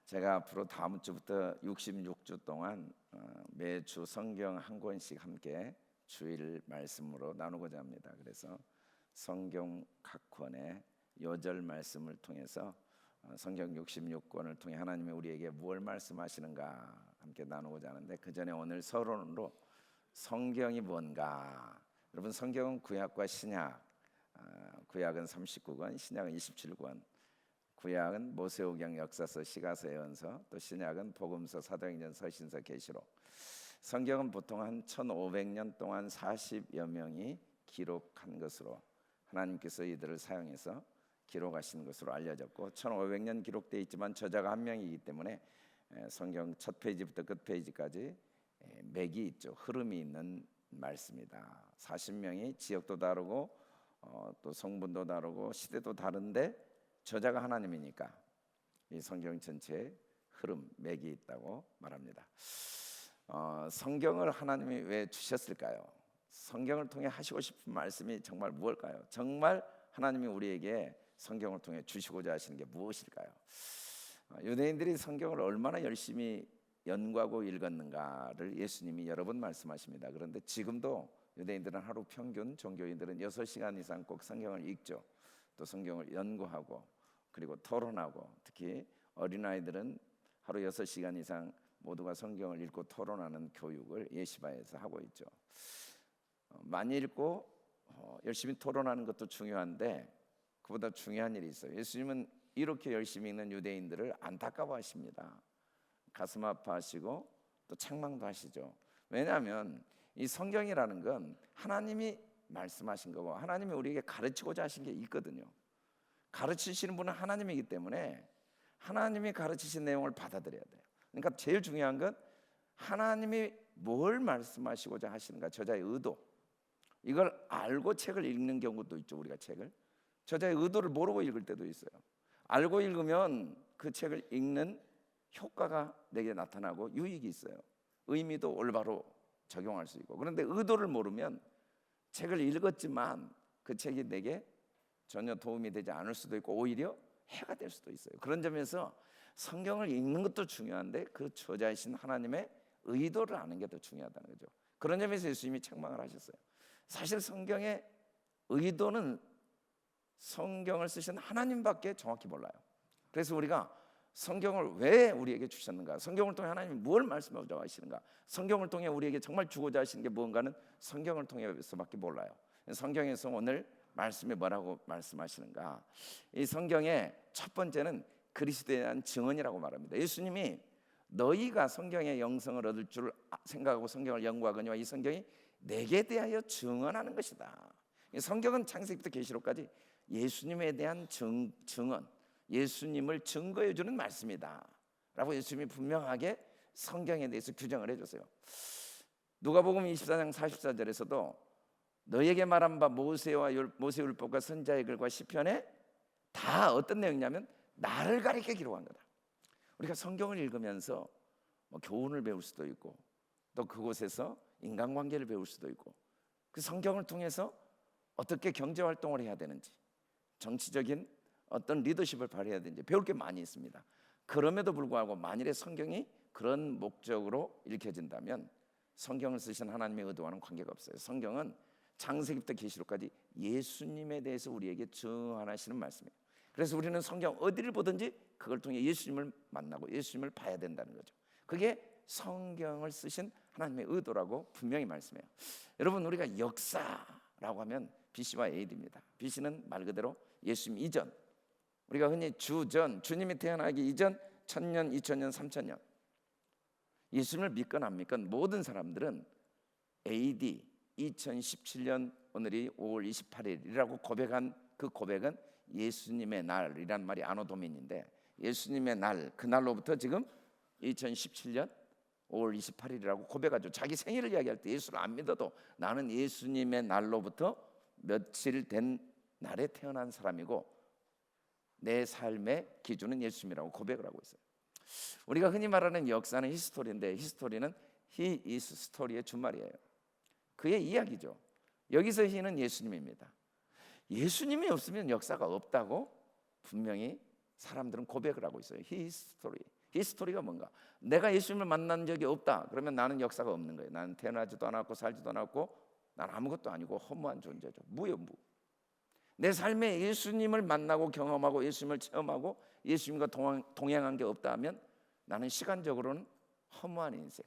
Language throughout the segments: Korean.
제가 앞으로 다음 주부터 66주 동안 매주 성경 한 권씩 함께 주일 말씀으로 나누고자 합니다. 그래서 성경 각 권의 요절 말씀을 통해서 성경 66권을 통해 하나님이 우리에게 무엇을 말씀하시는가 함께 나누고자 하는데, 그 전에 오늘 서론으로 성경이 뭔가. 여러분, 성경은 구약과 신약, 구약은 39권, 신약은 27권. 구약은 모세오경, 역사서, 시가서, 예언서, 또 신약은 복음서, 사도행전, 서신서, 계시록. 성경은 보통 한 1500년 동안 40여 명이 기록한 것으로, 하나님께서 이들을 사용해서 기록하신 것으로 알려졌고, 1500년 기록되어 있지만 저자가 한 명이기 때문에 성경 첫 페이지부터 끝 페이지까지 맥이 있죠. 흐름이 있는 말씀이다. 40명이 지역도 다르고 또 성분도 다르고 시대도 다른데 저자가 하나님이니까 이 성경 전체에 흐름, 맥이 있다고 말합니다. 성경을 하나님이 왜 주셨을까요? 성경을 통해 하시고 싶은 말씀이 정말 무엇일까요? 정말 하나님이 우리에게 성경을 통해 주시고자 하시는 게 무엇일까요? 유대인들이 성경을 얼마나 열심히 연구하고 읽었는가를 예수님이 여러 번 말씀하십니다. 그런데 지금도 유대인들은 하루 평균, 종교인들은 6시간 이상 꼭 성경을 읽죠. 또 성경을 연구하고 그리고 토론하고, 특히 어린아이들은 하루 6시간 이상 모두가 성경을 읽고 토론하는 교육을 예시바에서 하고 있죠. 많이 읽고 열심히 토론하는 것도 중요한데 그보다 중요한 일이 있어요. 예수님은 이렇게 열심히 읽는 유대인들을 안타까워하십니다. 가슴 아파하시고 또 책망도 하시죠. 왜냐하면 이 성경이라는 건 하나님이 말씀하신 거고 하나님이 우리에게 가르치고자 하신 게 있거든요. 가르치시는 분은 하나님이기 때문에 하나님이 가르치신 내용을 받아들여야 돼요. 그러니까 제일 중요한 건 하나님이 뭘 말씀하시고자 하시는가, 저자의 의도. 이걸 알고 책을 읽는 경우도 있죠. 우리가 책을 저자의 의도를 모르고 읽을 때도 있어요. 알고 읽으면 그 책을 읽는 효과가 내게 나타나고 유익이 있어요. 의미도 올바로 적용할 수 있고. 그런데 의도를 모르면 책을 읽었지만 그 책이 내게 전혀 도움이 되지 않을 수도 있고 오히려 해가 될 수도 있어요. 그런 점에서 성경을 읽는 것도 중요한데 그 저자이신 하나님의 의도를 아는 게 더 중요하다는 거죠. 그런 점에서 예수님이 책망을 하셨어요. 사실 성경의 의도는 성경을 쓰신 하나님밖에 정확히 몰라요. 그래서 우리가 성경을 왜 우리에게 주셨는가, 성경을 통해 하나님이 뭘 말씀하고자 하시는가, 성경을 통해 우리에게 정말 주고자 하시는 게 무언가는 성경을 통해서밖에 몰라요. 성경에서 오늘 말씀이 뭐라고 말씀하시는가, 이 성경의 첫 번째는 그리스도에 대한 증언이라고 말합니다. 예수님이 너희가 성경의 영성을 얻을 줄 생각하고 성경을 연구하거니와 이 성경이 내게 대하여 증언하는 것이다. 성경은 창세기부터 계시록까지 예수님에 대한 증언, 예수님을 증거해 주는 말씀이다 라고 예수님이 분명하게 성경에 대해서 규정을 해줬어요. 누가복음 24장 44절에서도 너에게 말한 바 모세율법과 선지자의 글과 시편에 다 어떤 내용이냐면 나를 가리켜 기록한 거다. 우리가 성경을 읽으면서 교훈을 배울 수도 있고 또 그곳에서 인간관계를 배울 수도 있고 그 성경을 통해서 어떻게 경제활동을 해야 되는지, 정치적인 어떤 리더십을 발휘해야 되는지 배울 게 많이 있습니다. 그럼에도 불구하고 만일에 성경이 그런 목적으로 읽혀진다면 성경을 쓰신 하나님의 의도와는 관계가 없어요. 성경은 창세기부터 계시록까지 예수님에 대해서 우리에게 증언하시는 말씀이에요. 그래서 우리는 성경 어디를 보든지 그걸 통해 예수님을 만나고 예수님을 봐야 된다는 거죠. 그게 성경을 쓰신 하나님의 의도라고 분명히 말씀해요. 여러분, 우리가 역사라고 하면 BC와 AD입니다. BC는 말 그대로 예수님 이전, 우리가 흔히 주전, 주님이 태어나기 이전 1000년, 2000년, 3000년. 예수님을 믿건 안 믿건 모든 사람들은 AD 2017년 오늘이 5월 28일이라고 고백한 그 고백은 예수님의 날이란 말이 아노도민인데 예수님의 날, 그날로부터 지금 2017년 5월 28일이라고 고백하죠. 자기 생일을 이야기할 때 예수를 안 믿어도 나는 예수님의 날로부터 며칠 된 날에 태어난 사람이고 내 삶의 기준은 예수님이라고 고백을 하고 있어요. 우리가 흔히 말하는 역사는 히스토리인데 히스토리는 He is story의 준말이에요. 그의 이야기죠. 여기서 He는 예수님입니다. 예수님이 없으면 역사가 없다고 분명히 사람들은 고백을 하고 있어요. He is story. 히스토리가 뭔가? 내가 예수님을 만난 적이 없다. 그러면 나는 역사가 없는 거예요. 나는 태어나지도 않았고 살지도 않았고 난 아무것도 아니고 허무한 존재죠. 무요 무. 내 삶에 예수님을 만나고 경험하고 예수님을 체험하고 예수님과 동행한 게 없다 하면 나는 시간적으로는 허무한 인생,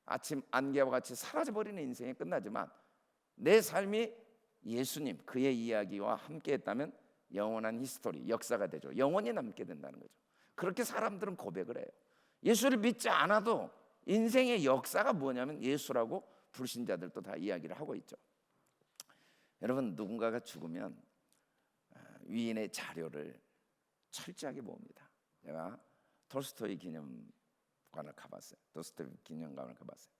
아침 안개와 같이 사라져버리는 인생이 끝나지만 내 삶이 예수님 그의 이야기와 함께했다면 영원한 히스토리, 역사가 되죠. 영원히 남게 된다는 거죠. 그렇게 사람들은 고백을 해요. 예수를 믿지 않아도 인생의 역사가 뭐냐면 예수라고 불신자들도 다 이야기를 하고 있죠. 여러분, 누군가가 죽으면 위인의 자료를 철저하게 모읍니다. 제가 톨스토이 기념관을 가봤어요. 톨스토이 기념관을 가봤어요.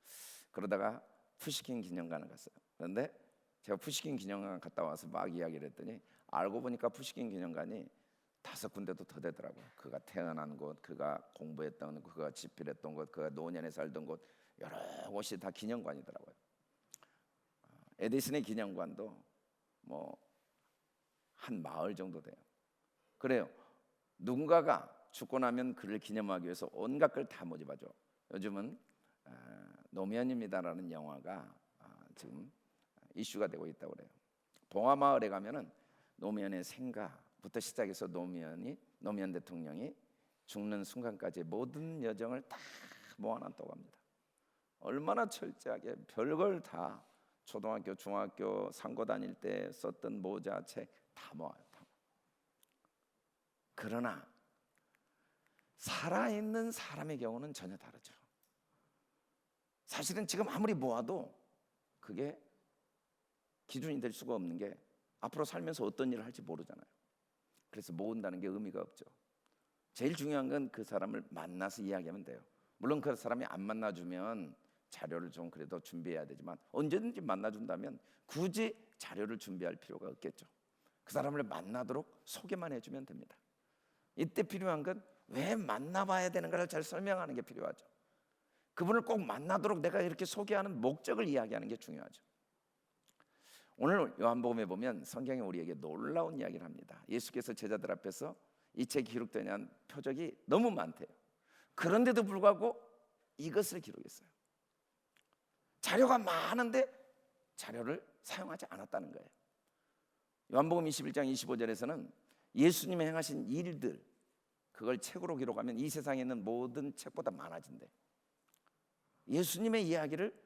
그러다가 푸시킨 기념관을 갔어요. 그런데 제가 푸시킨 기념관 갔다 와서 막 이야기를 했더니 알고 보니까 푸시킨 기념관이 5군데도 더 되더라고요. 그가 태어난 곳, 그가 공부했던 곳, 그가 집필했던 곳, 그가 노년에 살던 곳, 여러 곳이 다 기념관이더라고요. 에디슨의 기념관도 뭐 한 마을 정도 돼요. 그래요. 누군가가 죽고 나면 그를 기념하기 위해서 온갖 걸 다 모집하죠. 요즘은 노면입니다라는 영화가 지금 이슈가 되고 있다고 그래요. 봉화마을에 가면은 노면의 생가부터 시작해서 노면 대통령이 죽는 순간까지 모든 여정을 다 모아놨다고 합니다. 얼마나 철저하게 별걸 다 초등학교, 중학교, 상고 다닐 때 썼던 모자, 책 다 모아요. 그러나 살아있는 사람의 경우는 전혀 다르죠. 사실은 지금 아무리 모아도 그게 기준이 될 수가 없는 게 앞으로 살면서 어떤 일을 할지 모르잖아요. 그래서 모은다는 게 의미가 없죠. 제일 중요한 건 그 사람을 만나서 이야기하면 돼요. 물론 그 사람이 안 만나주면 자료를 좀 그래도 준비해야 되지만 언제든지 만나준다면 굳이 자료를 준비할 필요가 없겠죠. 그 사람을 만나도록 소개만 해주면 됩니다. 이때 필요한 건 왜 만나봐야 되는가를 잘 설명하는 게 필요하죠. 그분을 꼭 만나도록 내가 이렇게 소개하는 목적을 이야기하는 게 중요하죠. 오늘 요한복음에 보면 성경이 우리에게 놀라운 이야기를 합니다. 예수께서 제자들 앞에서 이 책이 기록되냐는 표적이 너무 많대요. 그런데도 불구하고 이것을 기록했어요. 자료가 많은데 자료를 사용하지 않았다는 거예요. 요한복음 21장 25절에서는 예수님이 행하신 일들, 그걸 책으로 기록하면 이 세상에 있는 모든 책보다 많아진대. 예수님의 이야기를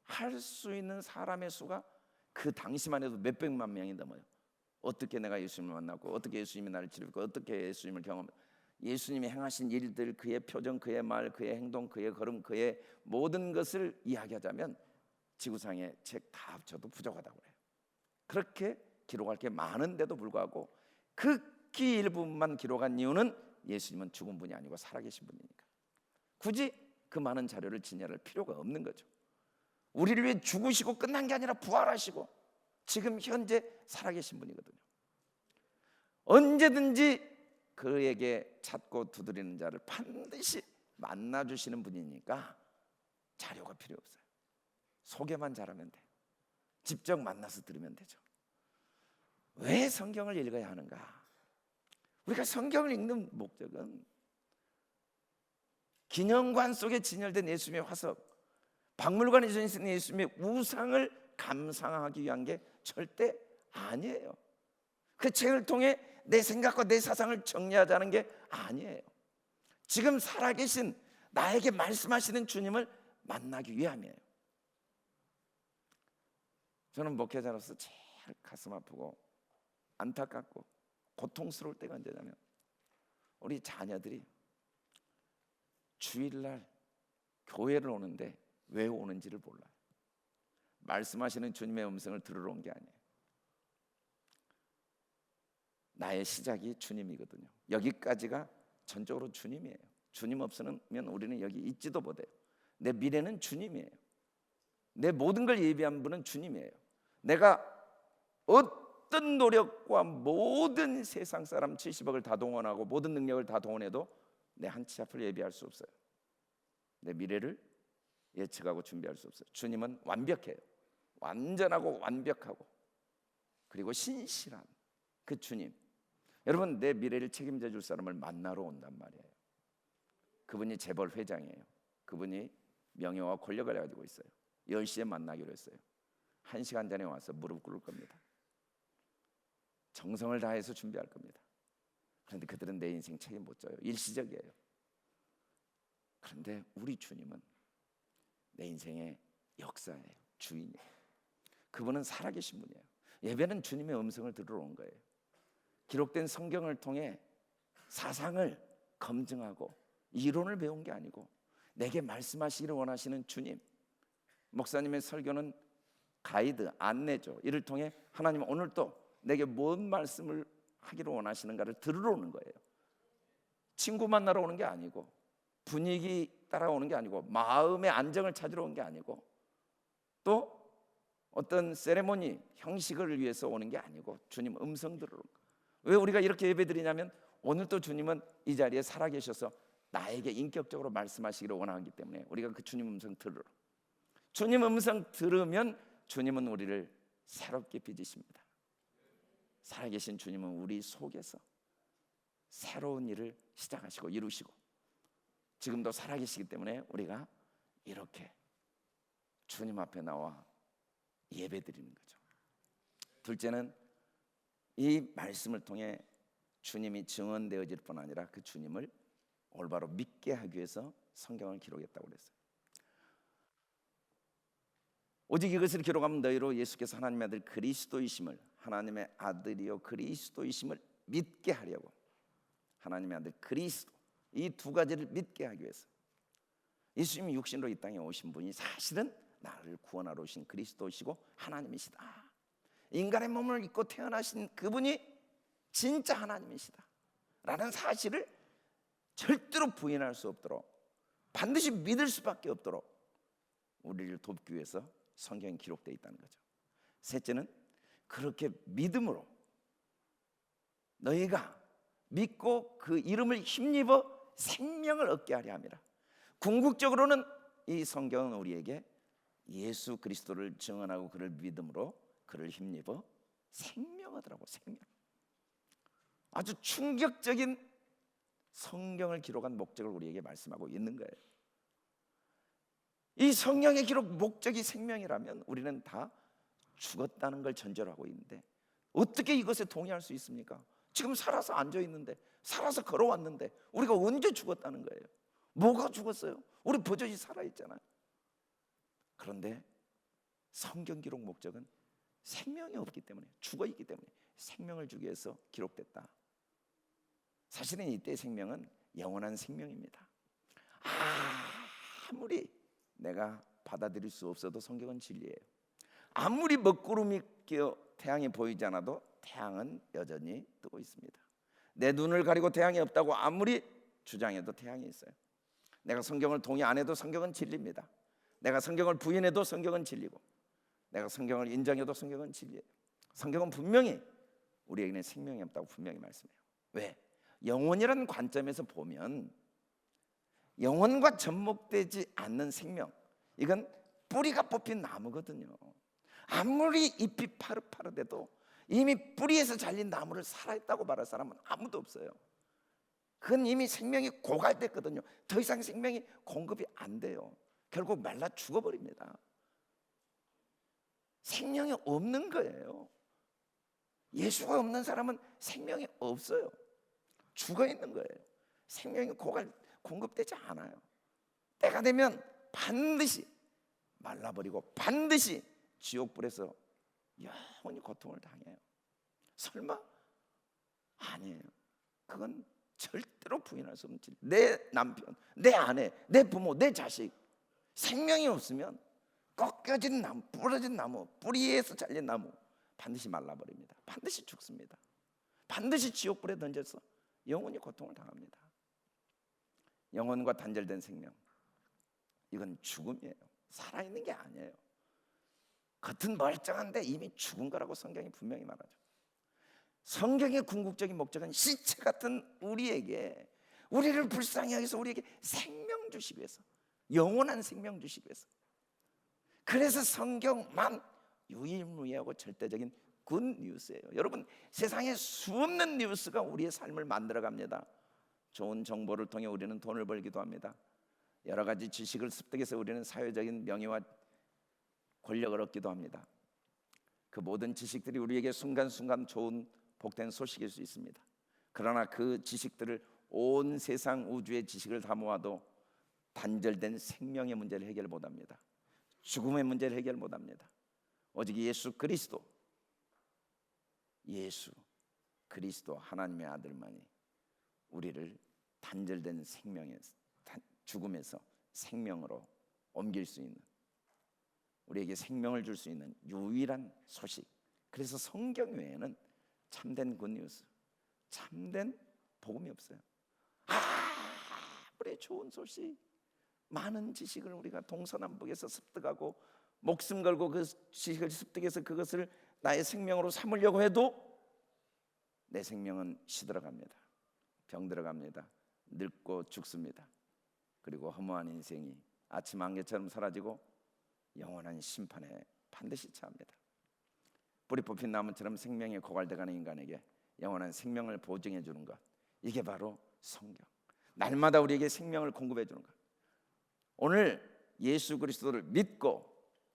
할 수 있는 사람의 수가 그 당시만 해도 몇백만 명이 넘어요. 어떻게 내가 예수님을 만났고, 어떻게 예수님이 나를 치료했고, 어떻게 예수님을 경험했고, 예수님이 행하신 일들, 그의 표정, 그의 말, 그의 행동, 그의 걸음, 그의 모든 것을 이야기하자면 지구상의 책 다 합쳐도 부족하다고 해요. 그렇게 기록할 게 많은데도 불구하고 극히 일부분만 기록한 이유는 예수님은 죽은 분이 아니고 살아계신 분이니까. 굳이 그 많은 자료를 진열할 필요가 없는 거죠. 우리를 위해 죽으시고 끝난 게 아니라 부활하시고 지금 현재 살아계신 분이거든요. 언제든지 그에게 찾고 두드리는 자를 반드시 만나주시는 분이니까 자료가 필요 없어요. 소개만 잘하면 돼요. 직접 만나서 들으면 되죠. 왜 성경을 읽어야 하는가? 우리가 성경을 읽는 목적은 기념관 속에 진열된 예수님의 화석, 박물관에 있는 예수님의 우상을 감상하기 위한 게 절대 아니에요. 그 책을 통해 내 생각과 내 사상을 정리하자는 게 아니에요. 지금 살아계신 나에게 말씀하시는 주님을 만나기 위함이에요. 저는 목회자로서 제일 가슴 아프고 안타깝고 고통스러울 때가 언제냐면 우리 자녀들이 주일날 교회를 오는데 왜 오는지를 몰라요. 말씀하시는 주님의 음성을 들으러 온 게 아니에요. 나의 시작이 주님이거든요. 여기까지가 전적으로 주님이에요. 주님 없으면 우리는 여기 있지도 못해요. 내 미래는 주님이에요. 내 모든 걸 예비한 분은 주님이에요. 내가 어떤 노력과 모든 세상 사람 70억을 다 동원하고 모든 능력을 다 동원해도 내 한 치 앞을 예비할 수 없어요. 내 미래를 예측하고 준비할 수 없어요. 주님은 완벽해요. 완전하고 완벽하고 그리고 신실한 그 주님. 여러분, 내 미래를 책임져 줄 사람을 만나러 온단 말이에요. 그분이 재벌 회장이에요. 그분이 명예와 권력을 가지고 있어요. 10시에 만나기로 했어요. 1시간 전에 와서 무릎 꿇을 겁니다. 정성을 다해서 준비할 겁니다. 그런데 그들은 내 인생 책임 못 져요. 일시적이에요. 그런데 우리 주님은 내 인생의 역사예요. 주인이에요. 그분은 살아계신 분이에요. 예배는 주님의 음성을 들으러 온 거예요. 기록된 성경을 통해 사상을 검증하고 이론을 배운 게 아니고 내게 말씀하시기를 원하시는 주님. 목사님의 설교는 가이드, 안내죠. 이를 통해 하나님 오늘 또 내게 뭔 말씀을 하기를 원하시는가를 들으러 오는 거예요. 친구 만나러 오는 게 아니고 분위기 따라오는 게 아니고 마음의 안정을 찾으러 온 게 아니고 또 어떤 세레모니, 형식을 위해서 오는 게 아니고 주님 음성 들으러 온 거예요. 왜 우리가 이렇게 예배드리냐면 오늘 또 주님은 이 자리에 살아계셔서 나에게 인격적으로 말씀하시기를 원하기 때문에 우리가 그 주님 음성 들으러, 주님 음성 들으면 주님은 우리를 새롭게 빚으십니다. 살아계신 주님은 우리 속에서 새로운 일을 시작하시고 이루시고 지금도 살아계시기 때문에 우리가 이렇게 주님 앞에 나와 예배드리는 거죠. 둘째는 이 말씀을 통해 주님이 증언되어질 뿐 아니라 그 주님을 올바로 믿게 하기 위해서 성경을 기록했다고 그랬어요. 오직 이것을 기록하면 너희로 예수께서 하나님의 아들 그리스도이심을, 하나님의 아들이요 그리스도이심을 믿게 하려고. 하나님의 아들 그리스도, 이 두 가지를 믿게 하기 위해서 예수님이 육신으로 이 땅에 오신 분이 사실은 나를 구원하러 오신 그리스도시고 하나님이시다. 인간의 몸을 입고 태어나신 그분이 진짜 하나님이시다 라는 사실을 절대로 부인할 수 없도록 반드시 믿을 수밖에 없도록 우리를 돕기 위해서 성경이 기록되어 있다는 거죠. 셋째는 그렇게 믿음으로 너희가 믿고 그 이름을 힘입어 생명을 얻게 하려 함이라. 궁극적으로는 이 성경은 우리에게 예수 그리스도를 증언하고 그를 믿음으로 그를 힘입어 생명 얻으라고. 생명. 아주 충격적인 성경을 기록한 목적을 우리에게 말씀하고 있는 거예요. 이 성경의 기록 목적이 생명이라면 우리는 다 죽었다는 걸 전제로 하고 있는데 어떻게 이것에 동의할 수 있습니까? 지금 살아서 앉아 있는데, 살아서 걸어왔는데 우리가 언제 죽었다는 거예요? 뭐가 죽었어요? 우리 버젓이 살아있잖아요. 그런데 성경 기록 목적은 생명이 없기 때문에, 죽어있기 때문에 생명을 주기 위해서 기록됐다. 사실은 이때의 생명은 영원한 생명입니다. 아무리 내가 받아들일 수 없어도 성경은 진리예요. 아무리 먹구름이 끼어 태양이 보이지 않아도 태양은 여전히 뜨고 있습니다. 내 눈을 가리고 태양이 없다고 아무리 주장해도 태양이 있어요. 내가 성경을 동의 안 해도 성경은 진리입니다. 내가 성경을 부인해도 성경은 진리고, 내가 성경을 인정해도 성경은 진리예요. 성경은 분명히 우리에게는 생명이 없다고 분명히 말씀해요. 왜? 영혼이라는 관점에서 보면 영혼과 접목되지 않는 생명, 이건 뿌리가 뽑힌 나무거든요. 아무리 잎이 파릇파릇해도 이미 뿌리에서 잘린 나무를 살아있다고 말할 사람은 아무도 없어요. 그건 이미 생명이 고갈됐거든요. 더 이상 생명이 공급이 안 돼요. 결국 말라 죽어버립니다. 생명이 없는 거예요. 예수가 없는 사람은 생명이 없어요. 죽어 있는 거예요. 생명이 공급되지 않아요. 때가 되면 반드시 말라버리고 반드시 지옥불에서 영원히 고통을 당해요. 설마? 아니에요. 그건 절대로 부인할 수 없는 진리. 내 남편, 내 아내, 내 부모, 내 자식, 생명이 없으면 꺾여진 나무, 부러진 나무, 뿌리에서 잘린 나무 반드시 말라버립니다. 반드시 죽습니다. 반드시 지옥불에 던져서 영원히 고통을 당합니다. 영혼과 단절된 생명, 이건 죽음이에요. 살아있는 게 아니에요. 겉은 멀쩡한데 이미 죽은 거라고 성경이 분명히 말하죠. 성경의 궁극적인 목적은 시체 같은 우리에게, 우리를 불쌍히 하기 위해서 우리에게 생명 주시기 위해서, 영원한 생명 주시기 위해서. 그래서 성경만 유일무이하고 절대적인 굿 뉴스예요. 여러분, 세상에 수없는 뉴스가 우리의 삶을 만들어갑니다. 좋은 정보를 통해 우리는 돈을 벌기도 합니다. 여러 가지 지식을 습득해서 우리는 사회적인 명예와 권력을 얻기도 합니다. 그 모든 지식들이 우리에게 순간순간 좋은 복된 소식일 수 있습니다. 그러나 그 지식들을 온 세상 우주의 지식을 다 모아도 단절된 생명의 문제를 해결 못합니다. 죽음의 문제를 해결 못합니다. 오직 예수 그리스도 하나님의 아들만이 우리를 단절된 생명에서, 죽음에서 생명으로 옮길 수 있는, 우리에게 생명을 줄 수 있는 유일한 소식. 그래서 성경 외에는 참된 굿뉴스, 참된 복음이 없어요. 아무리 좋은 소식, 많은 지식을 우리가 동서남북에서 습득하고 목숨 걸고 그 지식을 습득해서 그것을 나의 생명으로 삼으려고 해도 내 생명은 시들어갑니다. 병들어갑니다. 늙고 죽습니다. 그리고 허무한 인생이 아침 안개처럼 사라지고 영원한 심판에 반드시 처합니다. 뿌리 뽑힌 나무처럼 생명이 고갈돼가는 인간에게 영원한 생명을 보증해 주는 것, 이게 바로 성경. 날마다 우리에게 생명을 공급해 주는 것. 오늘 예수 그리스도를 믿고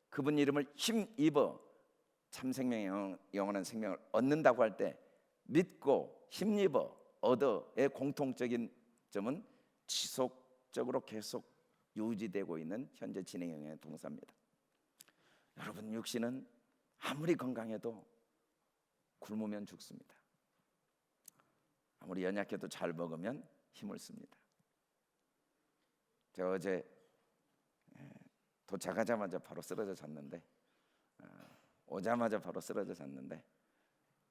그분 이름을 힘입어 참 생명의 영원한 생명을 얻는다고 할 때, 믿고 힘입어 얻어의 공통적인 점은 지속적으로 계속 유지되고 있는 현재 진행형의 동사입니다. 여러분, 육신은 아무리 건강해도 굶으면 죽습니다. 아무리 연약해도 잘 먹으면 힘을 씁니다. 제가 어제 도착하자마자 바로 쓰러져 잤는데, 오자마자 바로 쓰러져 잤는데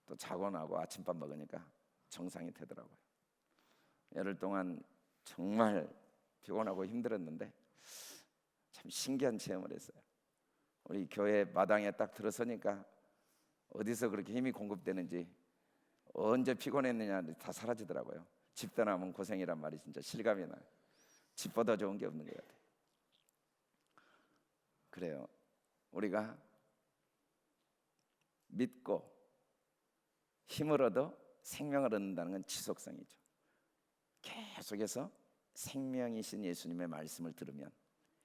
또 자고 나고 아침밥 먹으니까 정상이 되더라고요. 열흘 동안 정말 피곤하고 힘들었는데 참 신기한 체험을 했어요. 우리 교회 마당에 딱 들어서니까 어디서 그렇게 힘이 공급되는지, 언제 피곤했느냐 다 사라지더라고요. 집 떠나면 고생이란 말이 진짜 실감이 나요. 집보다 좋은 게 없는 것 같아요. 그래요. 우리가 믿고 힘을 얻어 생명을 얻는다는 건 지속성이죠. 계속해서 생명이신 예수님의 말씀을 들으면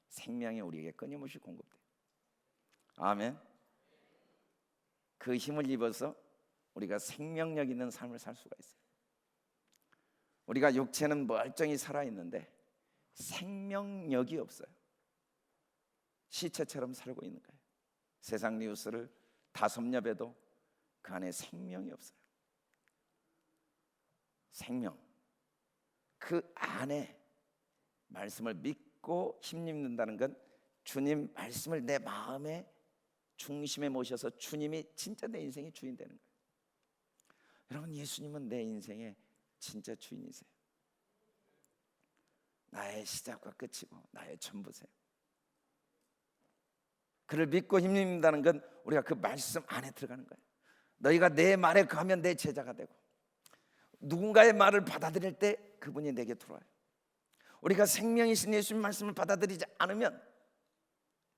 생명이 우리에게 끊임없이 공급돼요. 아멘. 그 힘을 입어서 우리가 생명력 있는 삶을 살 수가 있어요. 우리가 육체는 멀쩡히 살아있는데 생명력이 없어요. 시체처럼 살고 있는 거예요. 세상 뉴스를 다 섭렵해도 그 안에 생명이 없어요. 생명, 그 안에 말씀을 믿고 힘입는다는 건 주님 말씀을 내 마음의 중심에 모셔서 주님이 진짜 내 인생의 주인 되는 거예요. 여러분, 예수님은 내 인생의 진짜 주인이세요. 나의 시작과 끝이고 나의 전부세요. 그를 믿고 힘입는다는 건 우리가 그 말씀 안에 들어가는 거예요. 너희가 내 말에 거하면 내 제자가 되고, 누군가의 말을 받아들일 때 그분이 내게 들어와요. 우리가 생명이신 예수님 말씀을 받아들이지 않으면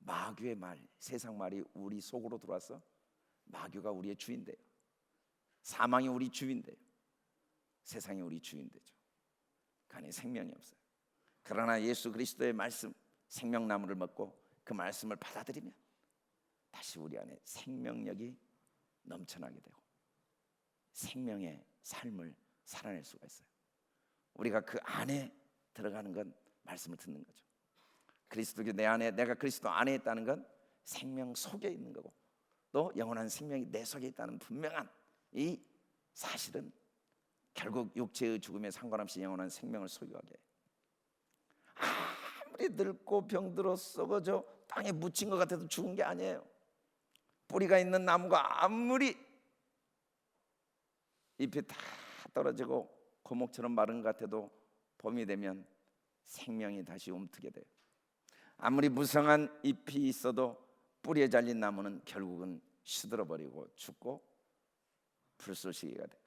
마귀의 말, 세상 말이 우리 속으로 들어와서 마귀가 우리의 주인 돼요. 사망이 우리 주인 돼요. 세상이 우리 주인 되죠. 그 안에 생명이 없어요. 그러나 예수 그리스도의 말씀, 생명나무를 먹고 그 말씀을 받아들이면 다시 우리 안에 생명력이 넘쳐나게 되고 생명의 삶을 살아낼 수가 있어요. 우리가 그 안에 들어가는 건 말씀을 듣는 거죠. 그리스도가 내 안에, 내가 그리스도 안에 있다는 건 생명 속에 있는 거고, 또 영원한 생명이 내 속에 있다는 분명한 이 사실은 결국 육체의 죽음에 상관없이 영원한 생명을 소유하게 해요. 아무리 늙고 병들어 썩어져 땅에 묻힌 것 같아도 죽은 게 아니에요. 뿌리가 있는 나무가 아무리 잎이 다 떨어지고 고목처럼 마른 것 같아도 봄이 되면 생명이 다시 움트게 돼요. 아무리 무성한 잎이 있어도 뿌리에 잘린 나무는 결국은 시들어버리고 죽고 불쏘시개가 돼요.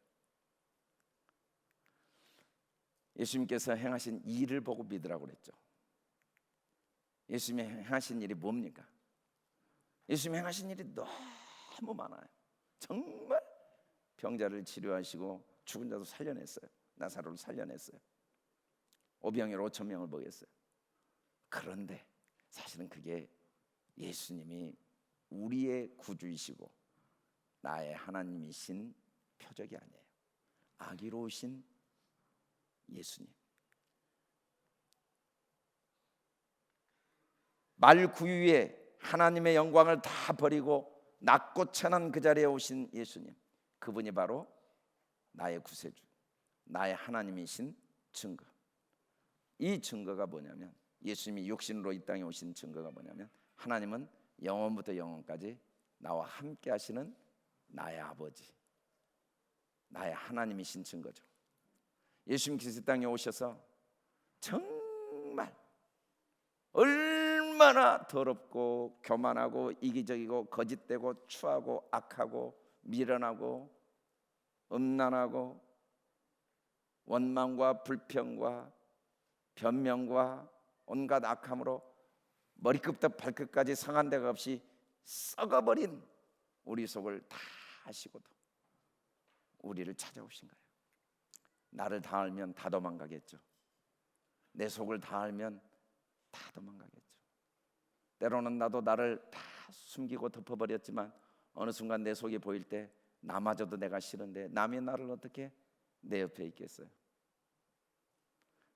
예수님께서 행하신 일을 보고 믿으라고 그랬죠. 예수님이 행하신 일이 뭡니까? 예수님이 행하신 일이 너무 많아요. 정말 병자를 치료하시고 죽은 자도 살려냈어요. 나사로를 살려냈어요. 오병이어 5천 명을 먹였어요. 그런데 사실은 그게 예수님이 우리의 구주이시고 나의 하나님이신 표적이 아니에요. 아기로우신 예수님. 말구유에 하나님의 영광을 다 버리고 낮고 천한 그 자리에 오신 예수님, 그분이 바로 나의 구세주, 나의 하나님이신 증거. 이 증거가 뭐냐면, 예수님이 육신으로 이 땅에 오신 증거가 뭐냐면, 하나님은 영원부터 영원까지 나와 함께 하시는 나의 아버지, 나의 하나님이신 증거죠. 예수님께서 이 땅에 오셔서 정말 얼마나 더럽고 교만하고 이기적이고 거짓되고 추하고 악하고 미련하고 음란하고 원망과 불평과 변명과 온갖 악함으로 머리끝부터 발끝까지 상한 데가 없이 썩어버린 우리 속을 다 아시고도 우리를 찾아오신 거예요. 나를 다 알면 다 도망가겠죠. 내 속을 다 알면 다 도망가겠죠. 때로는 나도 나를 다 숨기고 덮어버렸지만 어느 순간 내 속이 보일 때 나마저도 내가 싫은데 남이 나를 어떻게 내 옆에 있겠어요?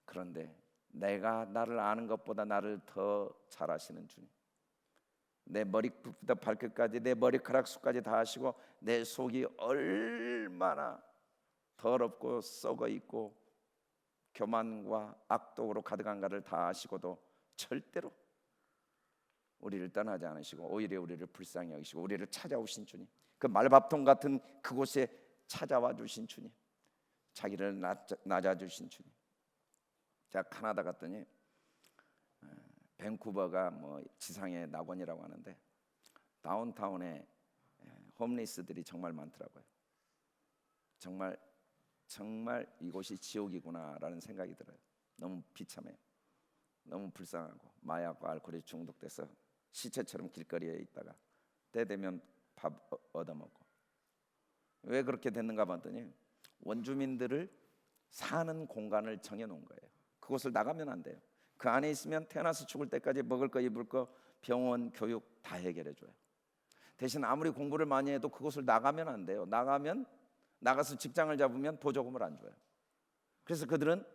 그런데 내가 나를 아는 것보다 나를 더 잘 아시는 주님, 내 머리부터 발끝까지 내 머리카락 숱까지 다 아시고 내 속이 얼마나 더럽고 썩어 있고 교만과 악독으로 가득한가를 다 아시고도 절대로 우리를 떠나지 않으시고 오히려 우리를 불쌍히 여기시고 우리를 찾아오신 주님, 그 말밥통 같은 그곳에 찾아와 주신 주님, 자기를 낮아주신 주님. 제가 캐나다 갔더니 밴쿠버가 뭐 지상의 낙원이라고 하는데 다운타운에 홈리스들이 정말 많더라고요. 정말 이곳이 지옥이구나라는 생각이 들어요. 너무 비참해요. 너무 불쌍하고 마약과 알코올에 중독돼서 시체처럼 길거리에 있다가 때 되면 밥 얻어먹고. 왜 그렇게 됐는가 봤더니 원주민들을 사는 공간을 정해놓은 거예요. 그곳을 나가면 안 돼요. 그 안에 있으면 태어나서 죽을 때까지 먹을 거 입을 거 병원 교육 다 해결해줘요. 대신 아무리 공부를 많이 해도 그곳을 나가면 안 돼요. 나가서 직장을 잡으면 보조금을 안 줘요. 그래서 그들은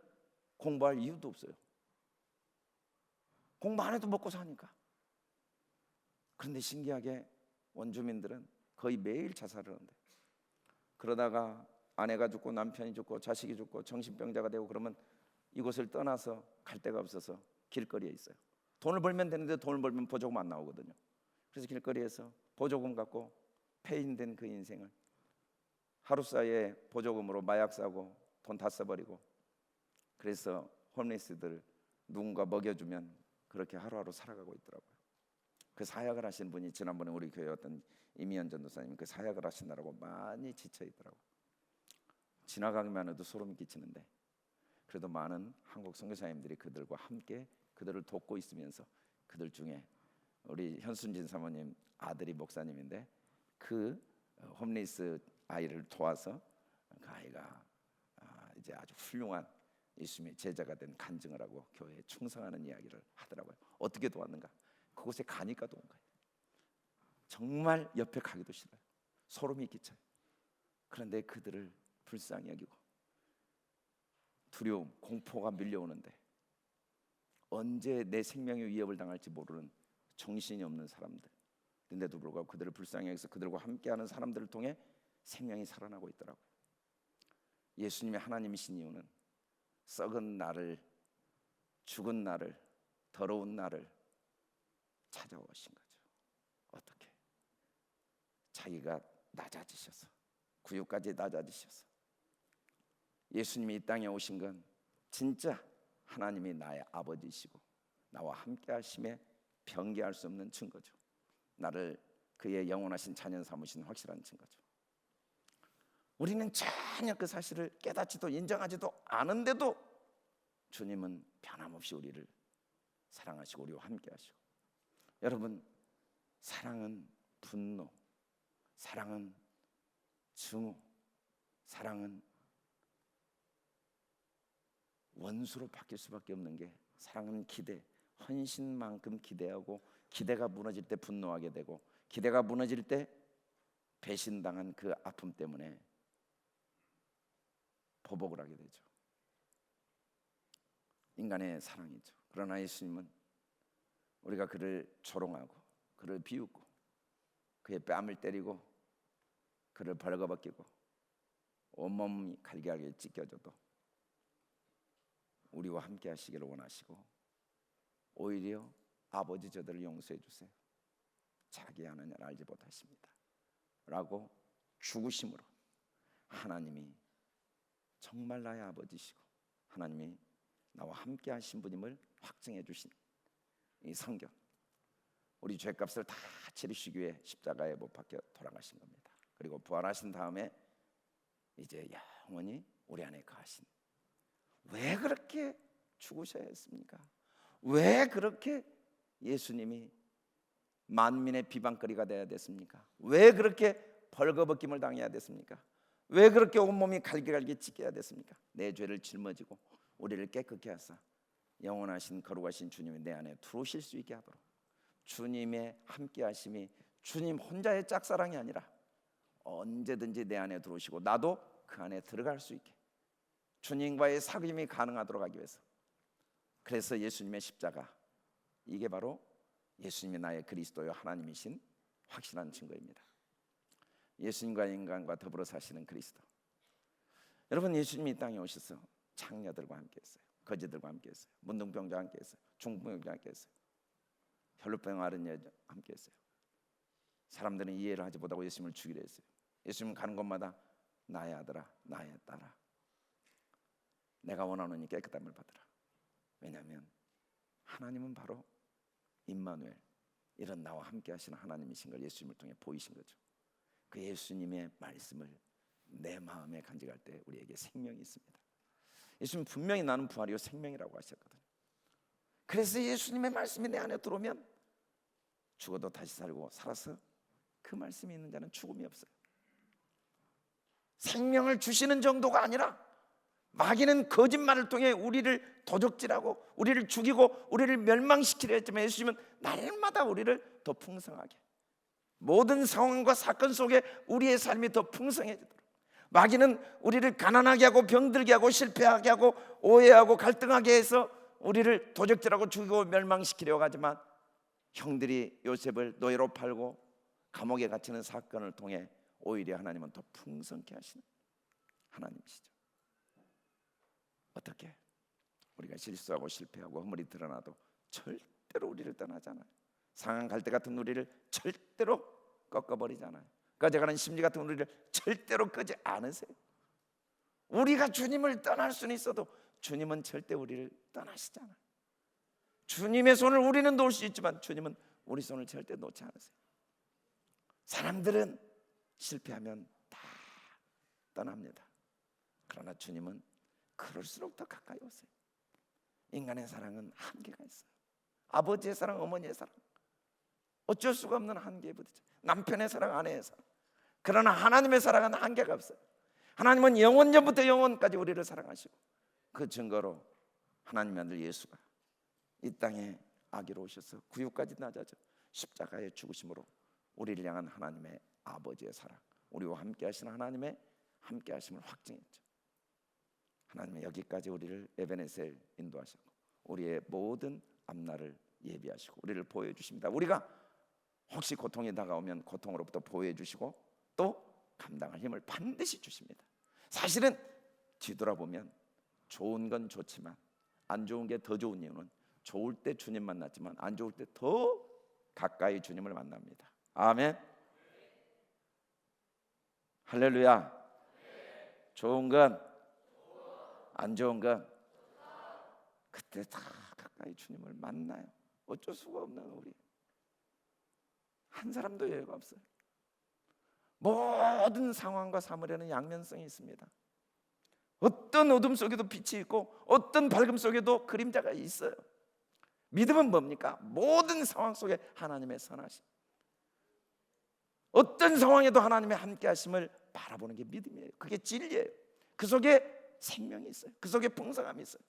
공부할 이유도 없어요. 공부 안 해도 먹고 사니까. 그런데 신기하게 원주민들은 거의 매일 자살을 하는데, 그러다가 아내가 죽고 남편이 죽고 자식이 죽고 정신병자가 되고 그러면 이곳을 떠나서 갈 데가 없어서 길거리에 있어요. 돈을 벌면 되는데 돈을 벌면 보조금 안 나오거든요. 그래서 길거리에서 보조금 갖고 폐인된 그 인생을 하루 사이에 보조금으로 마약 사고 돈 다 써버리고, 그래서 홈리스들 누군가 먹여주면 그렇게 하루하루 살아가고 있더라고요. 그 사역을 하신 분이 지난번에 우리 교회 어떤 이미연 전도사님 그 사역을 하시느라고 많이 지쳐 있더라고요. 지나가기만 해도 소름이 끼치는데 그래도 많은 한국 선교사님들이 그들과 함께 그들을 돕고 있으면서, 그들 중에 우리 현순진 사모님 아들이 목사님인데 그 홈리스 아이를 도와서 그 아이가 이제 아주 훌륭한 예수님의 제자가 된 간증을 하고 교회에 충성하는 이야기를 하더라고요. 어떻게 도왔는가? 그곳에 가니까 도운 거예요. 정말 옆에 가기도 싫어요. 소름이 끼쳐요. 그런데 그들을 불쌍히 여기고 두려움, 공포가 밀려오는데 언제 내 생명의 위협을 당할지 모르는 정신이 없는 사람들, 근데도 불구하고 그들을 불쌍히 여기서 그들과 함께하는 사람들을 통해 생명이 살아나고 있더라고요. 예수님이 하나님이신 이유는 썩은 나를, 죽은 나를, 더러운 나를 찾아오신 거죠. 어떻게? 자기가 낮아지셔서, 구유까지 낮아지셔서. 예수님이 이 땅에 오신 건 진짜 하나님이 나의 아버지이시고 나와 함께 하심에 변개할 수 없는 증거죠. 나를 그의 영원하신 자녀 삼으신 확실한 증거죠. 우리는 전혀 그 사실을 깨닫지도 인정하지도 않은데도 주님은 변함없이 우리를 사랑하시고 우리와 함께 하시고. 여러분, 사랑은 분노, 사랑은 증오, 사랑은 원수로 바뀔 수밖에 없는 게 사랑은 기대, 헌신만큼 기대하고 기대가 무너질 때 분노하게 되고 기대가 무너질 때 배신당한 그 아픔 때문에 보복을 하게 되죠. 인간의 사랑이죠. 그러나 예수님은 우리가 그를 조롱하고 그를 비웃고 그의 뺨을 때리고 그를 벌거벗기고 온몸이 갈기갈기 찢겨져도 우리와 함께 하시기를 원하시고 오히려 아버지 저들을 용서해 주세요. 자기 하는 일 알지 못하십니다 라고 죽으심으로 하나님이 정말 나의 아버지시고 하나님이 나와 함께 하신 분임을 확증해 주신 이 성경, 우리 죄값을 다 치르시기 위해 십자가에 못 박혀 돌아가신 겁니다. 그리고 부활하신 다음에 이제 영원히 우리 안에 거하신, 왜 그렇게 죽으셔야 했습니까? 왜 그렇게 예수님이 만민의 비방거리가 되어야 됐습니까? 왜 그렇게 벌거벗김을 당해야 됐습니까? 왜 그렇게 온몸이 갈기갈기 찢겨야 됐습니까? 내 죄를 짊어지고 우리를 깨끗게 하사 영원하신 거룩하신 주님이 내 안에 들어오실 수 있게 하도록, 주님의 함께 하심이 주님 혼자의 짝사랑이 아니라 언제든지 내 안에 들어오시고 나도 그 안에 들어갈 수 있게 주님과의 사귐이 가능하도록 하기 위해서, 그래서 예수님의 십자가, 이게 바로 예수님이 나의 그리스도요 하나님이신 확실한 증거입니다. 예수님과 인간과 더불어 사시는 그리스도. 여러분, 예수님이 이 땅에 오셔서 창녀들과 함께 했어요. 거지들과 함께 했어요. 문둥병자와 함께 했어요. 중풍병자와 함께 했어요. 혈루병 앓은 여자와 함께 했어요. 사람들은 이해를 하지 못하고 예수님을 죽이려 했어요. 예수님 가는 곳마다 나의 아들아, 나의 딸아, 내가 원하노니 깨끗함을 받으라. 왜냐하면 하나님은 바로 임마누엘, 이런 나와 함께 하시는 하나님이신 걸 예수님을 통해 보이신 거죠. 그 예수님의 말씀을 내 마음에 간직할 때 우리에게 생명이 있습니다. 예수님 분명히 나는 부활이요 생명이라고 하셨거든요. 그래서 예수님의 말씀이 내 안에 들어오면 죽어도 다시 살고 살아서 그 말씀이 있는 자는 죽음이 없어요. 생명을 주시는 정도가 아니라 마귀는 거짓말을 통해 우리를 도적질하고 우리를 죽이고 우리를 멸망시키려 했지만 예수님은 날마다 우리를 더 풍성하게, 모든 상황과 사건 속에 우리의 삶이 더 풍성해지도록, 마귀는 우리를 가난하게 하고 병들게 하고 실패하게 하고 오해하고 갈등하게 해서 우리를 도적질하고 죽이고 멸망시키려고 하지만 형들이 요셉을 노예로 팔고 감옥에 갇히는 사건을 통해 오히려 하나님은 더 풍성케 하시는 하나님이시죠. 어떻게? 우리가 실수하고 실패하고 허물이 드러나도 절대로 우리를 떠나잖아요. 상한 갈대 같은 우리를 절대로 꺾어버리잖아요. 꺼져가는 심리 같은 우리를 절대로 끄지 않으세요. 우리가 주님을 떠날 수는 있어도 주님은 절대 우리를 떠나시잖아요. 주님의 손을 우리는 놓을 수 있지만 주님은 우리 손을 절대 놓지 않으세요. 사람들은 실패하면 다 떠납니다. 그러나 주님은 그럴수록 더 가까이 오세요. 인간의 사랑은 한계가 있어요. 아버지의 사랑, 어머니의 사랑, 어쩔 수가 없는 한계에 부딪혀. 남편의 사랑, 아내의 사랑. 그러나 하나님의 사랑은 한계가 없어요. 하나님은 영원전부터 영원까지 우리를 사랑하시고, 그 증거로 하나님의 아들 예수가 이 땅에 아기로 오셔서 구유까지 낮아져 십자가에 죽으심으로 우리를 향한 하나님의 아버지의 사랑, 우리와 함께 하시는 하나님의 함께 하심을 확증했죠. 하나님은 여기까지 우리를 에베네셀 인도하시고 우리의 모든 앞날을 예비하시고 우리를 보호해 주십니다. 우리가 혹시 고통이 다가오면 고통으로부터 보호해 주시고 또 감당할 힘을 반드시 주십니다. 사실은 뒤돌아보면 좋은 건 좋지만 안 좋은 게 더 좋은 이유는 좋을 때 주님 만났지만 안 좋을 때 더 가까이 주님을 만납니다. 아멘. 할렐루야. 좋은 건, 안 좋은 건 그때 다 가까이 주님을 만나요. 어쩔 수가 없는 우리 한 사람도 여유가 없어요. 모든 상황과 사물에는 양면성이 있습니다. 어떤 어둠 속에도 빛이 있고 어떤 밝음 속에도 그림자가 있어요. 믿음은 뭡니까? 모든 상황 속에 하나님의 선하심, 어떤 상황에도 하나님의 함께 하심을 바라보는 게 믿음이에요. 그게 진리예요. 그 속에 생명이 있어요. 그 속에 풍성함이 있어요.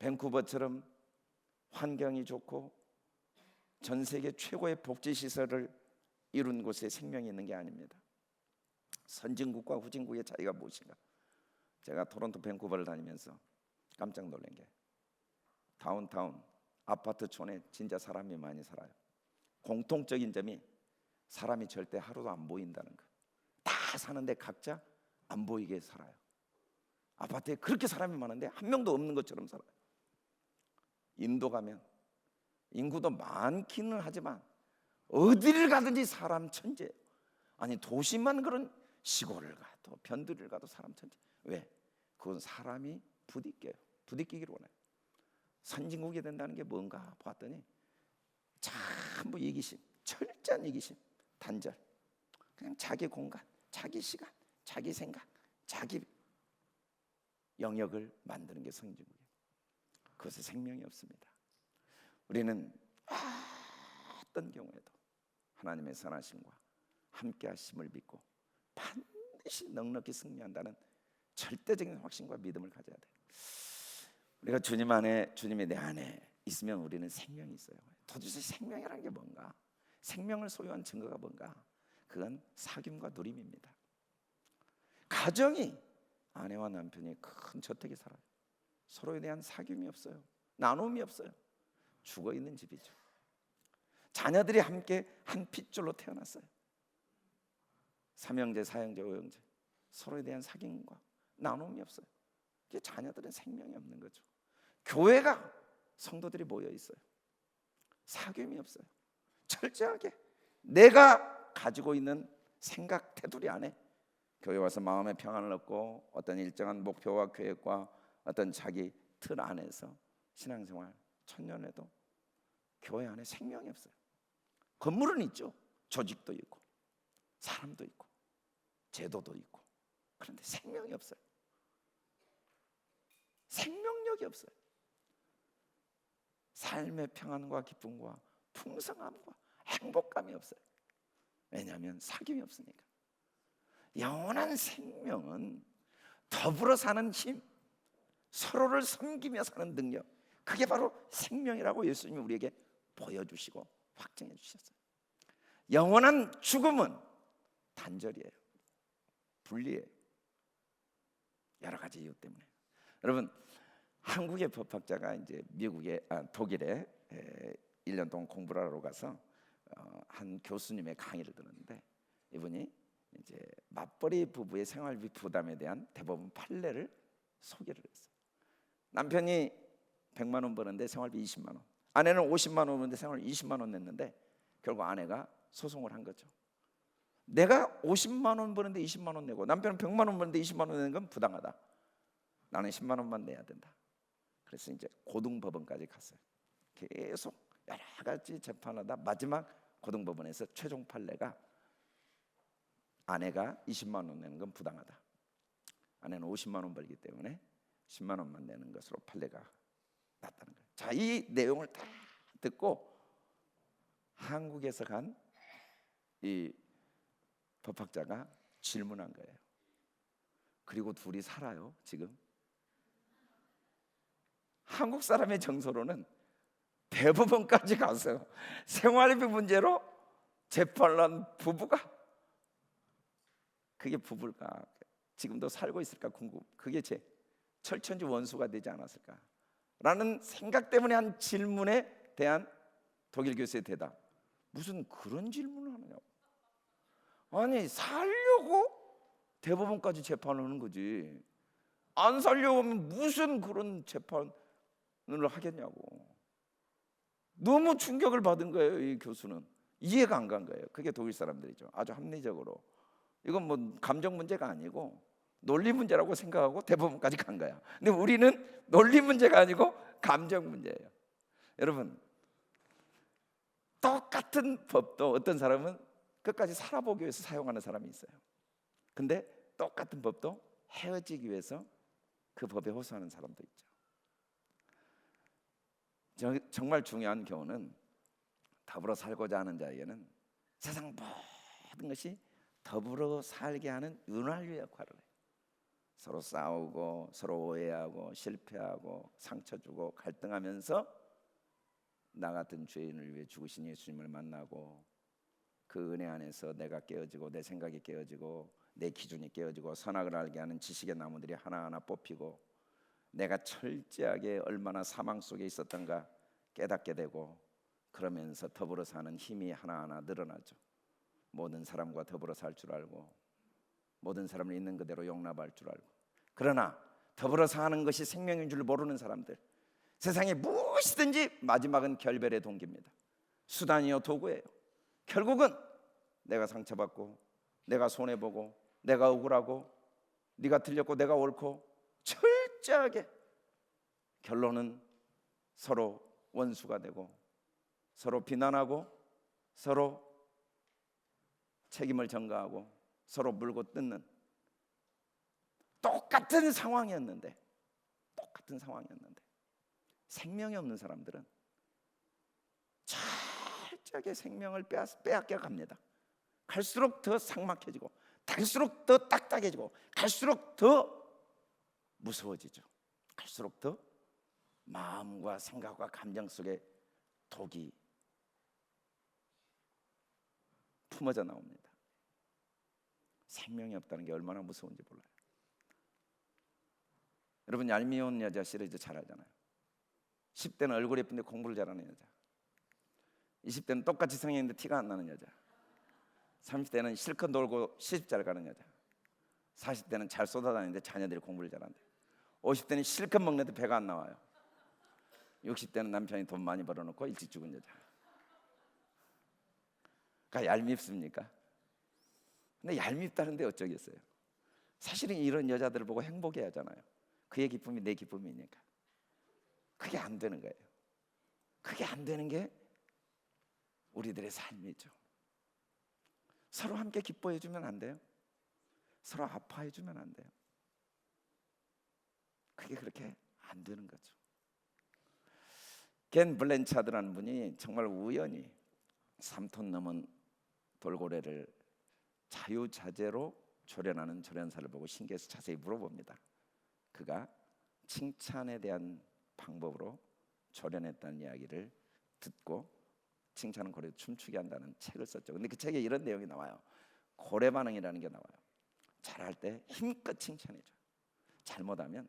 밴쿠버처럼 환경이 좋고 전 세계 최고의 복지 시설을 이룬 곳에 생명이 있는 게 아닙니다. 선진국과 후진국의 차이가 무엇인가? 제가 토론토 밴쿠버를 다니면서 깜짝 놀란 게 다운타운 아파트촌에 진짜 사람이 많이 살아요. 공통적인 점이 사람이 절대 하루도 안 보인다는 거. 다 사는데 각자 안 보이게 살아요. 아파트에 그렇게 사람이 많은데 한 명도 없는 것처럼 살아요. 인도 가면 인구도 많기는 하지만 어디를 가든지 사람 천재예요. 아니 도시만 그런 시골을 가도 변두리를 가도 사람 천재. 왜? 그건 사람이 부딪히기를 원해요. 선진국이 된다는 게 뭔가 봤더니 전부 이기심, 철저한 이기심, 단절. 그냥 자기 공간, 자기 시간, 자기 생각, 자기 영역을 만드는 게 선진국이에요. 그것에 생명이 없습니다. 우리는 어떤 경우에도 하나님의 선하심과 함께 하심을 믿고 반드시 넉넉히 승리한다는 절대적인 확신과 믿음을 가져야 돼요. 우리가 주님 안에, 주님이 내 안에 있으면 우리는 생명이 있어요. 도대체 생명이라는 게 뭔가? 생명을 소유한 증거가 뭔가? 그건 사귐과 누림입니다. 가정이 아내와 남편이 큰 저택에 살아요. 서로에 대한 사귐이 없어요. 나눔이 없어요. 죽어있는 집이죠. 자녀들이 함께 한 핏줄로 태어났어요. 삼형제, 사형제, 오형제, 서로에 대한 사귐과 나눔이 없어요. 이게 자녀들은 생명이 없는 거죠. 교회가 성도들이 모여 있어요. 사귐이 없어요. 철저하게 내가 가지고 있는 생각 테두리 안에 교회 와서 마음의 평안을 얻고 어떤 일정한 목표와 계획과 어떤 자기 틀 안에서 신앙생활 천년에도 교회 안에 생명이 없어요. 건물은 있죠. 조직도 있고 사람도 있고 제도도 있고. 그런데 생명이 없어요. 생명력이 없어요. 삶의 평안과 기쁨과 풍성함과 행복감이 없어요. 왜냐하면 사귐이 없으니까. 영원한 생명은 더불어 사는 힘, 서로를 섬기며 사는 능력, 그게 바로 생명이라고 예수님이 우리에게 보여주시고 확증해 주셨어요. 영원한 죽음은 단절이에요. 분리해요. 여러 가지 이유 때문에. 여러분, 한국의 법학자가 이제 독일에 1년 동안 공부를 하러 가서 한 교수님의 강의를 들었는데, 이분이 이제 맞벌이 부부의 생활비 부담에 대한 대법원 판례를 소개를 했어요. 남편이 100만 원 버는데 생활비 20만 원, 아내는 50만 원 버는데 생활비 20만 원 냈는데 결국 아내가 소송을 한 거죠. 내가 50만 원 버는데 20만 원 내고 남편은 100만 원 버는데 20만 원 내는 건 부당하다. 나는 10만 원만 내야 된다. 그래서 이제 고등법원까지 갔어요. 계속 여러 가지 재판하다 마지막 고등법원에서 최종 판례가 아내가 20만 원 내는 건 부당하다. 아내는 50만 원 벌기 때문에 10만 원만 내는 것으로 판례가 났다는 거예요. 자, 이 내용을 다 듣고 한국에서 간 이 법학자가 질문한 거예요. 그리고 둘이 살아요, 지금. 한국 사람의 정서로는 대법원까지 가서 생활비 문제로 재판을 한 부부가 그게 부부일까? 지금도 살고 있을까 궁금. 그게 제 철천지 원수가 되지 않았을까? 라는 생각 때문에 한 질문에 대한 독일 교수의 대답. 무슨 그런 질문을 하느냐고. 아니, 살려고 대법원까지 재판을 하는 거지. 안 살려고 하면 무슨 그런 재판을 하겠냐고. 너무 충격을 받은 거예요. 이 교수는 이해가 안 간 거예요. 그게 독일 사람들이죠. 아주 합리적으로 이건 뭐 감정 문제가 아니고 논리 문제라고 생각하고 대법원까지 간 거야. 근데 우리는 논리 문제가 아니고 감정 문제예요. 여러분, 똑같은 법도 어떤 사람은 끝까지 살아보기 위해서 사용하는 사람이 있어요. 근데 똑같은 법도 헤어지기 위해서 그 법에 호소하는 사람도 있죠. 정말 중요한 교훈은 더불어 살고자 하는 자에게는 세상 모든 것이 더불어 살게 하는 윤활유 역할을 해요. 서로 싸우고 서로 오해하고 실패하고 상처 주고 갈등하면서 나 같은 죄인을 위해 죽으신 예수님을 만나고 그 은혜 안에서 내가 깨어지고 내 생각이 깨어지고 내 기준이 깨어지고 선악을 알게 하는 지식의 나무들이 하나하나 뽑히고 내가 철저하게 얼마나 사망 속에 있었던가 깨닫게 되고 그러면서 더불어 사는 힘이 하나하나 늘어나죠. 모든 사람과 더불어 살 줄 알고 모든 사람을 있는 그대로 용납할 줄 알고 그러나 더불어 사는 것이 생명인 줄 모르는 사람들 세상에 무엇이든지 마지막은 결별의 동기입니다. 수단이요 도구예요. 결국은 내가 상처받고 내가 손해보고 내가 억울하고 네가 틀렸고 내가 옳고 철저하게 결론은 서로 원수가 되고 서로 비난하고 서로 책임을 전가하고 서로 물고 뜯는 똑같은 상황이었는데 생명이 없는 사람들은 철저하게 생명을 빼앗겨 갑니다. 갈수록 더 삭막해지고 갈수록 더 딱딱해지고 갈수록 더 무서워지죠. 갈수록 더 마음과 생각과 감정 속에 독이 품어져 나옵니다. 생명이 없다는 게 얼마나 무서운지 몰라요. 여러분 얄미운 여자 시리즈 잘 알잖아요. 10대는 얼굴 예쁜데 공부를 잘하는 여자, 20대는 똑같이 성형인데 티가 안 나는 여자, 30대는 실컷 놀고 시집 잘 가는 여자, 40대는 잘 쏟아다니는데 자녀들이 공부를 잘한대, 50대는 실컷 먹는데 배가 안 나와요, 60대는 남편이 돈 많이 벌어놓고 일찍 죽은 여자. 그러니까 얄밉습니까? 근데 얄밉다는데 어쩌겠어요. 사실은 이런 여자들을 보고 행복해야 하잖아요. 그의 기쁨이 내 기쁨이니까. 그게 안 되는 거예요. 그게 안 되는 게 우리들의 삶이죠. 서로 함께 기뻐해 주면 안 돼요? 서로 아파해 주면 안 돼요? 그게 그렇게 안 되는 거죠. 겐 블렌차드라는 분이 정말 우연히 3톤 넘은 돌고래를 자유자재로 조련하는 조련사를 보고 신기해서 자세히 물어봅니다. 그가 칭찬에 대한 방법으로 조련했다는 이야기를 듣고 칭찬은 고래도 춤추게 한다는 책을 썼죠. 근데 그 책에 이런 내용이 나와요. 고래 반응이라는 게 나와요. 잘할 때 힘껏 칭찬해줘요. 잘못하면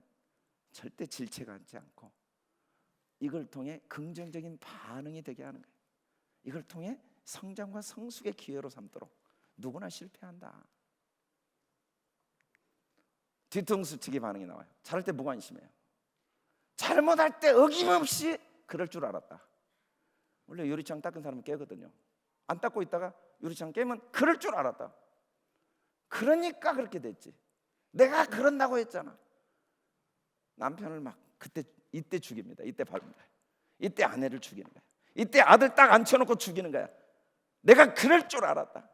절대 질책하지 않고 이걸 통해 긍정적인 반응이 되게 하는 거예요. 이걸 통해 성장과 성숙의 기회로 삼도록. 누구나 실패한다. 뒤통수 치기 반응이 나와요. 잘할 때 무관심해요. 잘못할 때 어김없이 그럴 줄 알았다. 원래 유리창 닦은 사람은 깨거든요. 안 닦고 있다가 유리창 깨면 그럴 줄 알았다. 그러니까 그렇게 됐지. 내가 그런다고 했잖아. 남편을 막 이때 죽입니다. 이때 밟습니다. 이때 아내를 죽이는 거야. 이때 아들 딱 앉혀놓고 죽이는 거야. 내가 그럴 줄 알았다.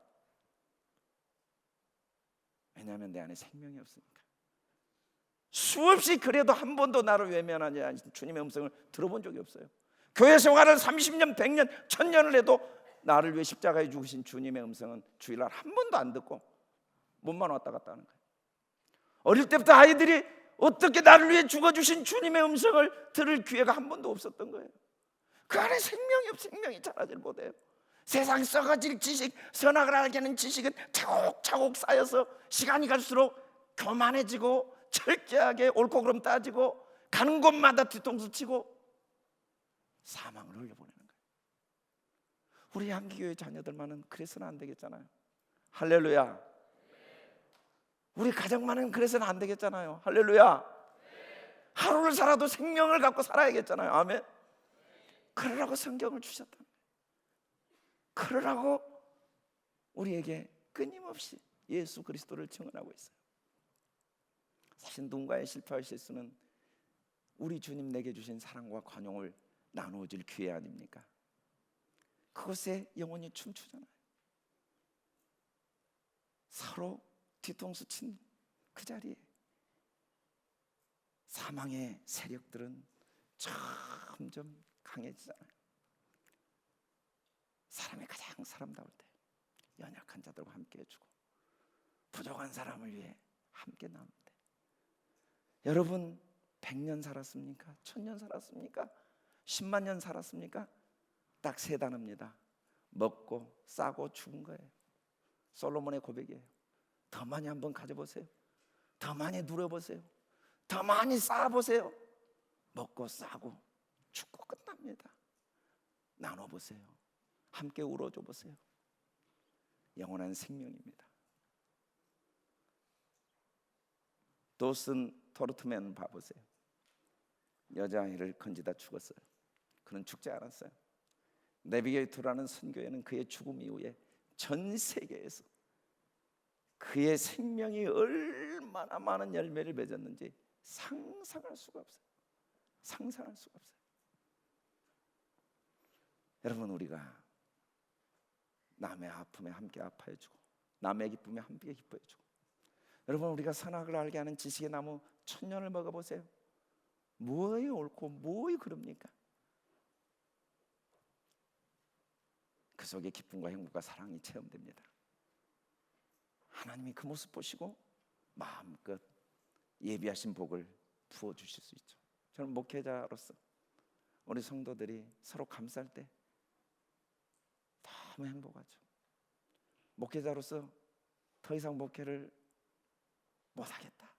왜냐하면 내 안에 생명이 없으니까. 수없이 그래도 한 번도 나를 외면하지 않은 주님의 음성을 들어본 적이 없어요. 교회 생활을 30년, 100년, 1000년을 해도 나를 위해 십자가에 죽으신 주님의 음성은 주일날 한 번도 안 듣고 몸만 왔다 갔다 하는 거예요. 어릴 때부터 아이들이 어떻게 나를 위해 죽어주신 주님의 음성을 들을 기회가 한 번도 없었던 거예요. 그 안에 생명이 자라질 못해요. 세상 썩어질 지식, 선악을 알게 하는 지식은 차곡차곡 쌓여서 시간이 갈수록 교만해지고 철저하게 옳고 그름 따지고 가는 곳마다 뒤통수 치고 사망을 흘려보내는 거예요. 우리 한기교회 자녀들만은 그래서는 안 되겠잖아요. 할렐루야. 우리 가정만은 그래서는 안 되겠잖아요. 할렐루야. 하루를 살아도 생명을 갖고 살아야겠잖아요. 아멘. 그러라고 성경을 주셨다. 그러라고 우리에게 끊임없이 예수 그리스도를 증언하고 있어요. 사실 누군가의 실패와 실수는 우리 주님 내게 주신 사랑과 관용을 나누어질 기회 아닙니까? 그것에 영혼이 춤추잖아요. 서로 뒤통수 친 그 자리에 사망의 세력들은 점점 강해지잖아요. 사람이 가장 사람다울 때 연약한 자들과 함께 해주고 부족한 사람을 위해 함께 나눌 때 여러분 100년 살았습니까? 1000년 살았습니까? 10만 년 살았습니까? 딱 3단어입니다. 먹고 싸고 죽은 거예요. 솔로몬의 고백이에요. 더 많이 한번 가져보세요. 더 많이 누려보세요. 더 많이 쌓아보세요. 먹고 싸고 죽고 끝납니다. 나눠보세요. 함께 울어줘 보세요. 영원한 생명입니다. 도슨 토르트맨 봐보세요. 여자아이를 건지다 죽었어요. 그는 죽지 않았어요. 내비게이터라는 선교회는 그의 죽음 이후에 전 세계에서 그의 생명이 얼마나 많은 열매를 맺었는지 상상할 수가 없어요. 상상할 수가 없어요. 여러분, 우리가 남의 아픔에 함께 아파해주고 남의 기쁨에 함께 기뻐해주고, 여러분, 우리가 선악을 알게 하는 지식의 나무 1000년을 먹어보세요. 뭐이 옳고 뭐이 그릅니까? 그 속에 기쁨과 행복과 사랑이 체험됩니다. 하나님이 그 모습 보시고 마음껏 예비하신 복을 부어주실 수 있죠. 저는 목회자로서 우리 성도들이 서로 감쌀 때 너무 행복하죠. 목회자로서 더 이상 목회를 못하겠다,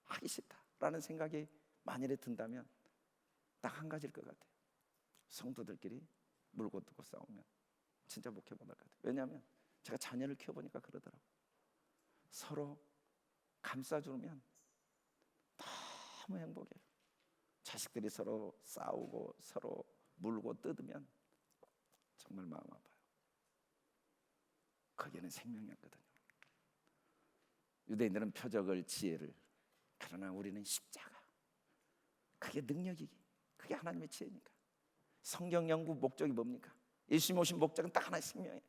하기 싫다라는 생각이 만일에 든다면 딱 한 가지일 것 같아요. 성도들끼리 물고 뜯고 싸우면 진짜 목회 못할 것 같아요. 왜냐하면 제가 자녀를 키워보니까 그러더라고요. 서로 감싸주면 너무 행복해요. 자식들이 서로 싸우고 서로 물고 뜯으면 정말 마음 아파요. 거기에는 생명이 없거든요. 유대인들은 표적을, 지혜를, 그러나 우리는 십자가. 그게 능력이기, 그게 하나님의 지혜니까. 성경 연구 목적이 뭡니까? 예수님 오신 목적은 딱 하나의 생명이에요.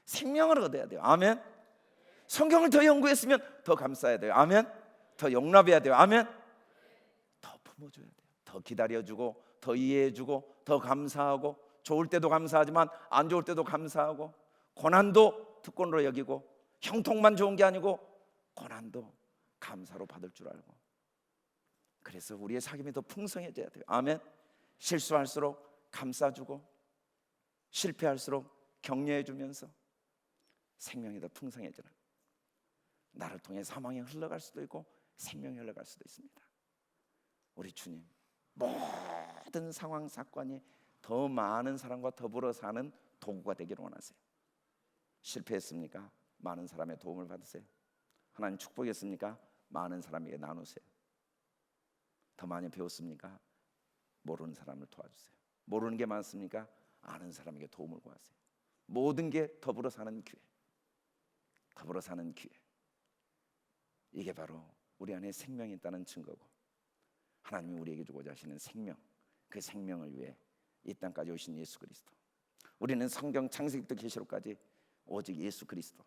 생명을 얻어야 돼요. 아멘. 성경을 더 연구했으면 더 감싸야 돼요. 아멘. 더 용납해야 돼요. 아멘. 더 품어줘야 돼요. 더 기다려주고, 더 이해해주고, 더 감사하고, 좋을 때도 감사하지만 안 좋을 때도 감사하고, 고난도 특권으로 여기고, 형통만 좋은 게 아니고 고난도 감사로 받을 줄 알고. 그래서 우리의 사귐이 더 풍성해져야 돼요. 아멘. 실수할수록 감싸주고, 실패할수록 격려해주면서 생명이 더 풍성해지는, 나를 통해 사망이 흘러갈 수도 있고 생명이 흘러갈 수도 있습니다. 우리 주님, 모든 상황 사건이 더 많은 사람과 더불어 사는 도구가 되기를 원하세요. 실패했습니까? 많은 사람의 도움을 받으세요. 하나님 축복했습니까? 많은 사람에게 나누세요. 더 많이 배웠습니까? 모르는 사람을 도와주세요. 모르는 게 많습니까? 아는 사람에게 도움을 구하세요. 모든 게 더불어 사는 기회, 더불어 사는 기회. 이게 바로 우리 안에 생명이 있다는 증거고, 하나님이 우리에게 주고자 하시는 생명, 그 생명을 위해 이 땅까지 오신 예수 그리스도. 우리는 성경 창세기부터 계시록까지 오직 예수 그리스도,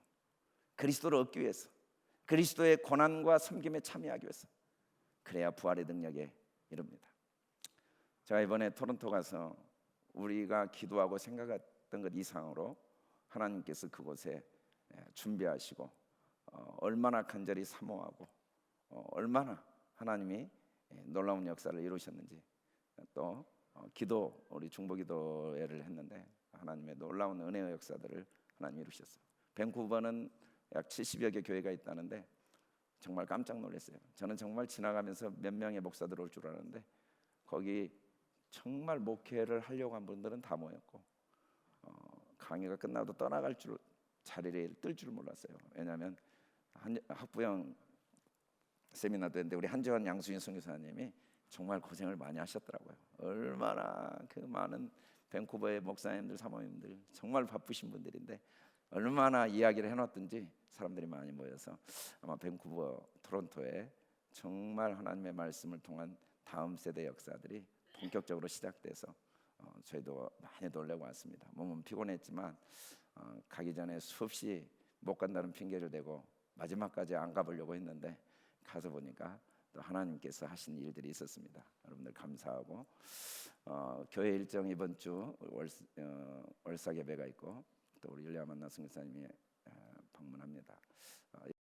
그리스도를 얻기 위해서, 그리스도의 고난과 섬김에 참여하기 위해서, 그래야 부활의 능력에 이릅니다. 제가 이번에 토론토 가서 우리가 기도하고 생각했던 것 이상으로 하나님께서 그곳에 준비하시고, 얼마나 간절히 사모하고, 얼마나 하나님이 놀라운 역사를 이루셨는지, 또 기도, 우리 중보기도회를 했는데 하나님의 놀라운 은혜의 역사들을 하나님이 이루셨어요. 밴쿠버는 약 70여 개 교회가 있다는데 정말 깜짝 놀랐어요. 저는 정말 지나가면서 몇 명의 목사들 올 줄 알았는데 거기 정말 목회를 하려고 한 분들은 다 모였고, 강의가 끝나도 떠나갈 줄, 자리를 뜰 줄 몰랐어요. 왜냐하면 학부형 세미나도 했는데 우리 한지원 양수인 선교사님이 정말 고생을 많이 하셨더라고요. 얼마나 그 많은 밴쿠버의 목사님들, 사모님들 정말 바쁘신 분들인데 얼마나 이야기를 해놨든지 사람들이 많이 모여서 아마 밴쿠버, 토론토에 정말 하나님의 말씀을 통한 다음 세대 역사들이 본격적으로 시작돼서 저희도 많이 놀래고 왔습니다. 몸은 피곤했지만 가기 전에 수없이 못 간다는 핑계를 대고 마지막까지 안 가보려고 했는데 가서 보니까 또 하나님께서 하신 일들이 있었습니다. 여러분들 감사하고, 교회 일정 이번 주 월사 예배가 있고 또 우리 율리아 만나 선교사님이 방문합니다.